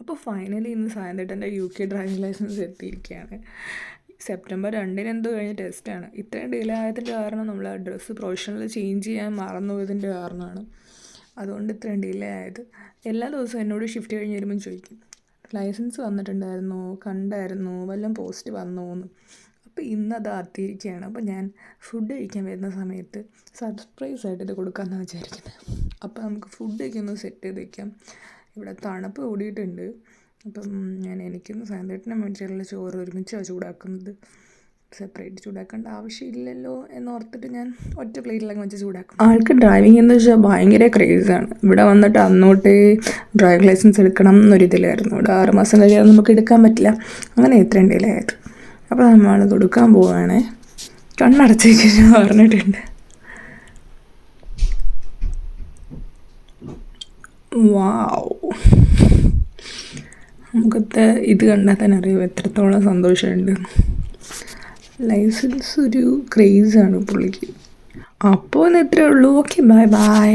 അപ്പോൾ ഫൈനലി ഇന്ന് സായന്തേട്ടൻ്റെ UK driving licence എത്തിയിരിക്കുകയാണ്. സെപ്റ്റംബർ 2-ന് എന്തോ കഴിഞ്ഞ ടെസ്റ്റാണ്. ഇത്രയും ഡിലേ ആയതിൻ്റെ കാരണം നമ്മൾ അഡ്രസ്സ് പ്രൊഫഷണൽ ചേഞ്ച് ചെയ്യാൻ മറന്നുപോയതിൻ്റെ കാരണമാണ്. അതുകൊണ്ട് ഇത്രയും ഡിലേ ആയത്. എല്ലാ ദിവസവും എന്നോട് ഷിഫ്റ്റ് കഴിഞ്ഞ് വരുമ്പം ചോദിക്കും, ലൈസൻസ് വന്നിട്ടുണ്ടായിരുന്നോ, കണ്ടായിരുന്നോ, വല്ലതും പോസ്റ്റ് വന്നോ എന്ന്. അപ്പോൾ ഇന്നത് എത്തിയിരിക്കുകയാണ്. അപ്പോൾ ഞാൻ ഫുഡ് കഴിക്കാൻ വരുന്ന സമയത്ത് സർപ്രൈസായിട്ട് ഇത് കൊടുക്കാമെന്നാണ് വിചാരിക്കുന്നത്. അപ്പോൾ നമുക്ക് ഫുഡൊക്കെ ഒന്ന് സെറ്റ് ചെയ്ത് വയ്ക്കാം. ഇവിടെ തണുപ്പ് കൂടിയിട്ടുണ്ട്. അപ്പം എനിക്കൊന്ന് സായന്തേട്ടനും വേണ്ടിയിട്ടുള്ള ചോറ് ഒരുമിച്ചാണ് ചൂടാക്കുന്നത്. സെപ്പറേറ്റ് ചൂടാക്കേണ്ട ആവശ്യമില്ലല്ലോ എന്നോർത്തിട്ട് ഞാൻ ഒറ്റ പ്ലേറ്റിലങ്ങ് വെച്ച് ചൂടാക്കും. ആൾക്ക് ഡ്രൈവിംഗ് എന്ന് വെച്ചാൽ ഭയങ്കര ക്രേസാണ്. ഇവിടെ വന്നിട്ട് അന്നോട്ടേ ഡ്രൈവിംഗ് ലൈസൻസ് എടുക്കണം എന്നൊരിതിലായിരുന്നു. ഇവിടെ 6 മാസം കഴിയാതെ നമുക്ക് എടുക്കാൻ പറ്റില്ല. അങ്ങനെ ഇത്രയും ഡിലേ ആയത്. അപ്പോൾ നമ്മൾ കൊടുക്കാൻ പോവുകയാണേ. കണ്ണടച്ചേക്ക് പറഞ്ഞിട്ടുണ്ട്. വാവ്, നമുക്കത്തെ ഇത് കണ്ടാൽ തന്നെ അറിയാം എത്രത്തോളം സന്തോഷമുണ്ട്. ലൈസൻസ് ഒരു ക്രേസാണ് പുള്ളിക്ക്. അപ്പോൾ ഇന്ന് ഇത്രയേ ഉള്ളൂ. Okay, bye bye.